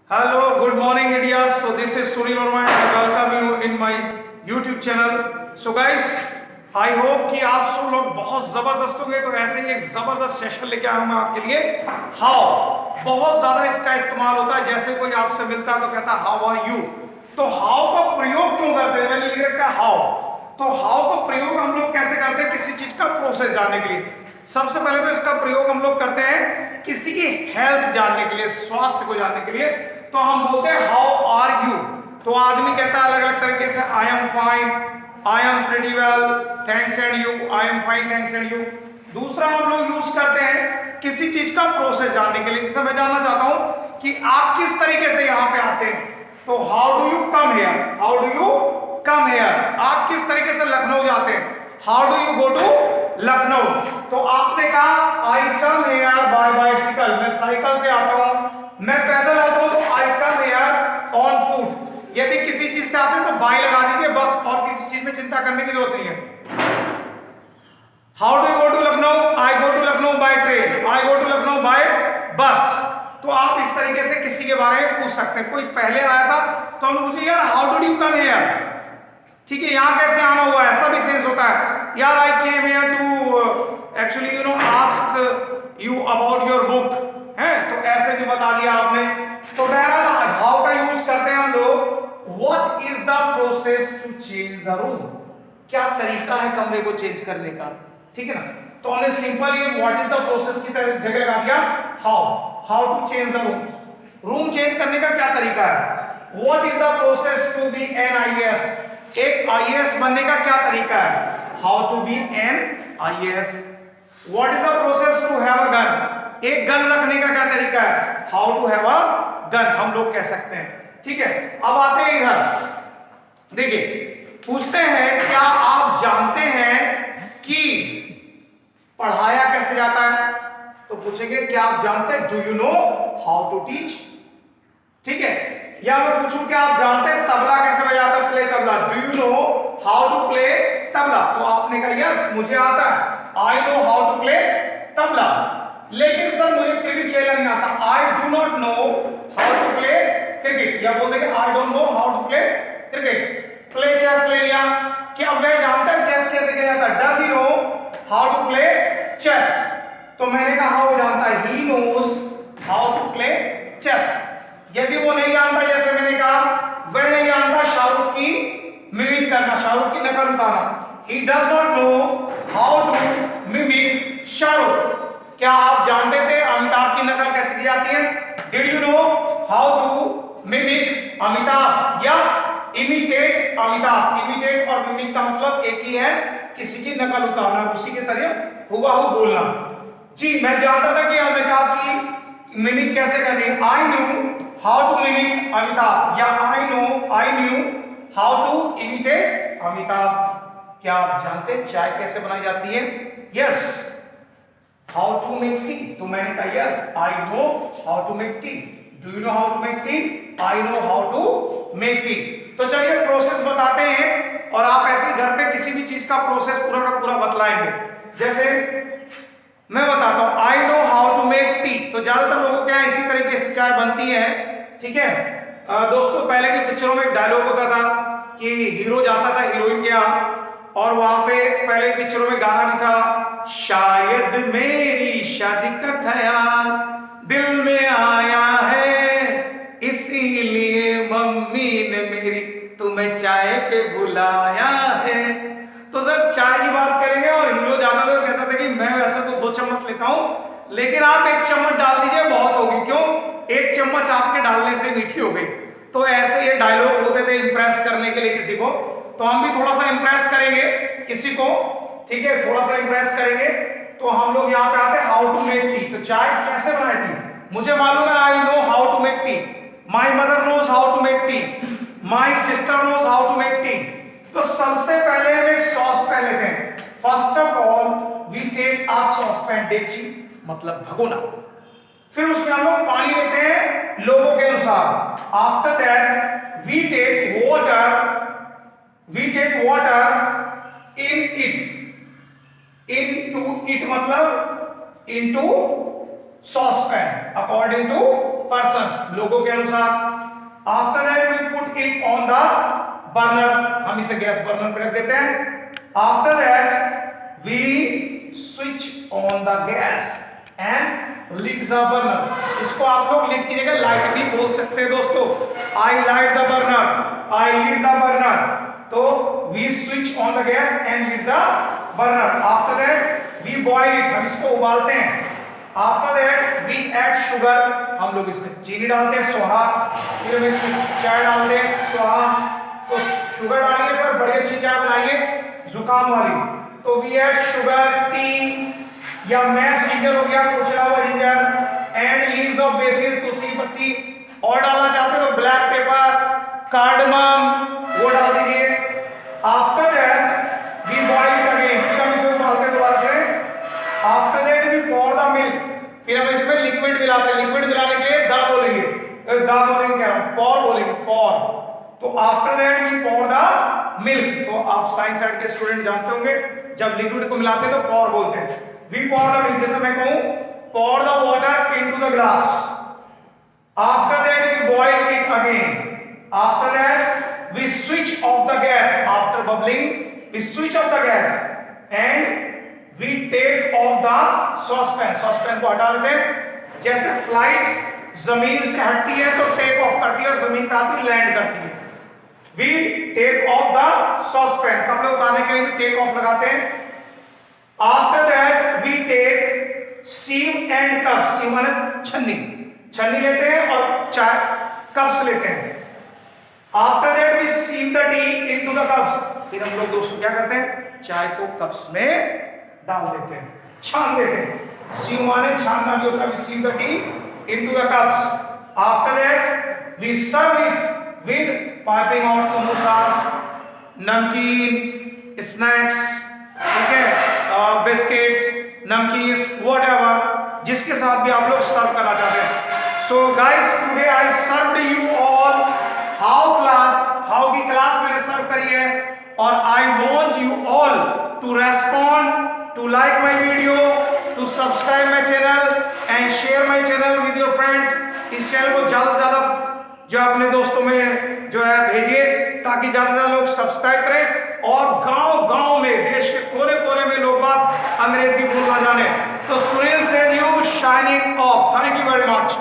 Hello, good morning, idiots. So this is Sunil Verma and I welcome you in my YouTube channel. So guys, I hope कि आप सब लोग बहुत जबरदस्त होंगे। तो ऐसे ही एक जबरदस्त सेशन लेके आया हूं मैं आपके लिए। हाउ बहुत ज्यादा इसका इस्तेमाल होता है। जैसे कोई आपसे मिलता है तो कहता है हाउ आर यू। तो हाउ का प्रयोग क्यों करते हैं? मैंने लिख रखा है हाउ। तो हाउ का प्रयोग हम लोग कैसे करते हैं? किसी चीज का प्रोसेस जानने के लिए। सबसे पहले तो इसका प्रयोग हम लोग करते हैं किसी की हेल्थ जानने के लिए, स्वास्थ्य को जानने के लिए। तो हम बोलते हैं हाउ आर यू। तो आदमी कहता है अलग अलग तरीके से, I am fine, I am pretty well, thanks and you, I am fine, thanks and you. दूसरा हम लोग यूज करते हैं किसी चीज का प्रोसेस जानने के लिए। जैसे मैं जानना चाहता हूं कि आप किस तरीके से यहां पे आते हैं, तो how do you come here, how do you come here. आप किस तरीके से लखनऊ जाते हैं, how do you go to Lucknow. तो आपने कहा I come here by bicycle, मैं साइकिल से आता हूं। मैं पैदल आता हूं तो I come here on foot. यदि किसी चीज से आते हैं तो बाय लगा दीजिए बस, और किसी चीज में चिंता करने की जरूरत नहीं है। How do you go to Lucknow, I go to Lucknow by train, I go to Lucknow by bus. तो आप इस तरीके से किसी के बारे में पूछ सकते हैं। कोई पहले आया था तो हम पूछे यार how do you come hair, ठीक है, यहां कैसे आना हुआ, ऐसा भी सेंस होता है। यार I came here to actually you know ask you about your book, है तो ऐसे भी बता दिया आपने। तो बहरहाल हाउ का यूज करते हैं हम लोग। What is the process to change the room, क्या तरीका है कमरे को चेंज करने का, ठीक है ना। तो हमने सिंपल ये व्हाट इज द प्रोसेस की जगह लगा दिया how, how to change the room, room change करने का क्या तरीका है। What is the process to be an IAS, एक आईएएस बनने का क्या तरीका है, how to be an IAS. What is the process to have a gun, एक गन रखने का क्या तरीका है, how to have a gun, हम लोग कह सकते हैं, ठीक है। अब आते हैं इधर, देखिए पूछते हैं क्या आप जानते हैं कि पढ़ाया कैसे जाता है। तो पूछेंगे क्या आप जानते हैं, do you know how to teach, ठीक है। या मैं पूछूं क्या आप जानते हैं तबला कैसे बजाता है, play tabla, do you know how to play tabla. तो आपने कहा यस मुझे आता है, I know how to play tabla. लेकिन सर मुझे क्रिकेट खेलना नहीं आता, I do not know how to play cricket. या बोल देंगे I don't know how to play cricket. Play chess ले लिया, क्या वह जानता है चेस कैसे खेला जाता है, does he know how to play chess. तो मैंने कहा हाँ वो जानता है, he knows how to play chess. यदि वो नहीं जानता, जैसे मैंने कहा वह नहीं जानता शाहरुख की मिमिक करना, शाहरुख की नकल उतारना, he does not know how to mimic Shahrukh. क्या आप जानते थे अमिताभ की नकल कैसे की जाती है, did you know how to mimic Amitabh या इमिटेट अमिताभ। इमिटेट और मिमिक का मतलब एक ही है, किसी की नकल उतारना, उसी के तरह हुबहू बोलना। जी मैं जानता था कि अमिताभ की मिमिक कैसे करनी है, I knew how to mimic Amitabh, या I knew how to imitate Amitabh. क्या आप जानते हैं चाय कैसे बनाई जाती है, yes how to make tea. तो मैंने कहा yes I know how to make tea, do you know how to make tea, I know how to make tea. तो चलिए प्रोसेस बताते हैं, और आप ऐसे घर पे किसी भी चीज का प्रोसेस पूरा का पूरा बतलाएंगे। जैसे मैं बताता हूं I know how to make tea, तो ज्यादातर लोगों के यहाँ इसी तरीके से चाय बनती है, ठीक है। दोस्तों पहले की पिक्चरों में एक डायलॉग होता था कि हीरो जाता था हीरोइन के यहाँ, और वहां पे पहले पिक्चरों में गाना भी था, शायद मेरी शादी का ख्याल दिल में आया है, इसीलिए मम्मी ने मेरी तुम्हें चाय पे बुलाया है। तो सर चाय की बात करेंगे, और हीरो जाता था कहता था कि मैं वैसे तो 2 चम्मच लेता हूं, लेकिन आप 1 चम्मच डाल दीजिए बहुत होगी, क्यों 1 चम्मच आपके डालने से मीठी हो गई। तो ऐसे ये डायलॉग होते थे इंप्रेस करने के लिए किसी को। तो हम भी थोड़ा सा इंप्रेस करेंगे किसी को, ठीक है, थोड़ा सा इंप्रेस करेंगे। तो हम लोग यहाँ पे आते हैं हाउ टू मेक टी। तो चाय कैसे बनाई थी मुझे मालूम है, I know how to make tea, my mother knows how to make tea, my sister knows how to make tea. तो सबसे पहले हम एक सॉस पैन लेते हैं। First of all we take a saucepan, डेगची मतलब भगोना। फिर उसमें हम लोग पानी लेते हैं लोगों के अनुसार। After that we take water in it, into it मतलब into saucepan, according to persons, लोगों के अनुसार। After that we put it on the burner, हम इसे गैस बर्नर पे रख देते हैं। After that we switch on the gas and lit the burner, इसको आप लोग lit की जगह लाइट भी बोल सकते हैं दोस्तों। I light the burner, I lit the burner, तो we switch on the gas and lit the burner। After that we boil it, हम इसको उबालते हैं। After that we add sugar, हम लोग इसमें चीनी डालते हैं स्वाहा, फिर हम इसमें चाय डालते हैं स्वाहा। तो शुगर डालिए सर, बड़ी अच्छी चाय बनाइए जुकाम वाली, तो we add sugar, टी या मैश जिंजर हो गया, कुचला हुआ ginger, and leaves of basil, तुलसी पत्ती, और डालना चाहते हो तो ब्लैक पेपर, कार्डमम वो डाल दीजिए। After that we boil it again, फिर हम इसे उबालते हैं दोबारा से। After that we pour the milk, फिर हम इसमें लिक्विड मिलाते हैं। लिक्विड मिलाने के लिए दा बोलेंगे, दा बोलेंगे कह रहा हूं, पॉर बोलेंगे, पॉर। तो after that we pour the milk, तो आप साइंस साइड के स्टूडेंट जानते होंगे जब लिक्विड को मिलाते हैं तो पॉर बोलते हैं। वी पॉर द मिल्क, जैसे मैं कहूं pour the water into the glass. After that we boil it again. After that we switch off the gas, after bubbling we switch off the gas and we take off the saucepan, saucepan को हटा लेते हैं। जैसे flight जमीन से हटती है तो टेक ऑफ करती है और जमीन पे आती है लैंड करती है। we take off the saucepan, कपड़े उतारने के लिए भी टेक ऑफ लगाते हैं। after that we take sieve and cups, sieve माने छन्नी, छन्नी लेते हैं और चाय कप्स लेते हैं। After that we sieve the tea into the cups, फिर हम लोग दोस्तों क्या करते हैं, चाय को कप्स में डाल देते हैं, छान देते हैं। sieve माने छानना भी होता है, we sieve the tea into the cups। After that we serve it with piping hot samosas, नमकीन, snacks, ठीक है, बिस्किट्स, नमकीन, whatever, जिसके साथ भी आप लोग सर्व करना चाहते हैं। So guys, today I served you all हाउ की क्लास मैंने सर्व करी है, और I want you all to respond, to like my video, to subscribe my channel and share my channel with your friends. इस चैनल को ज्यादा से ज्यादा जो अपने दोस्तों में जो है भेजिए, ताकि ज्यादा से ज्यादा लोग सब्सक्राइब करें और गांव-गांव में, देश के कोने-कोने में लोग बात अंग्रेजी बोलना जाने। तो सुनील से you shining of, thank you very much.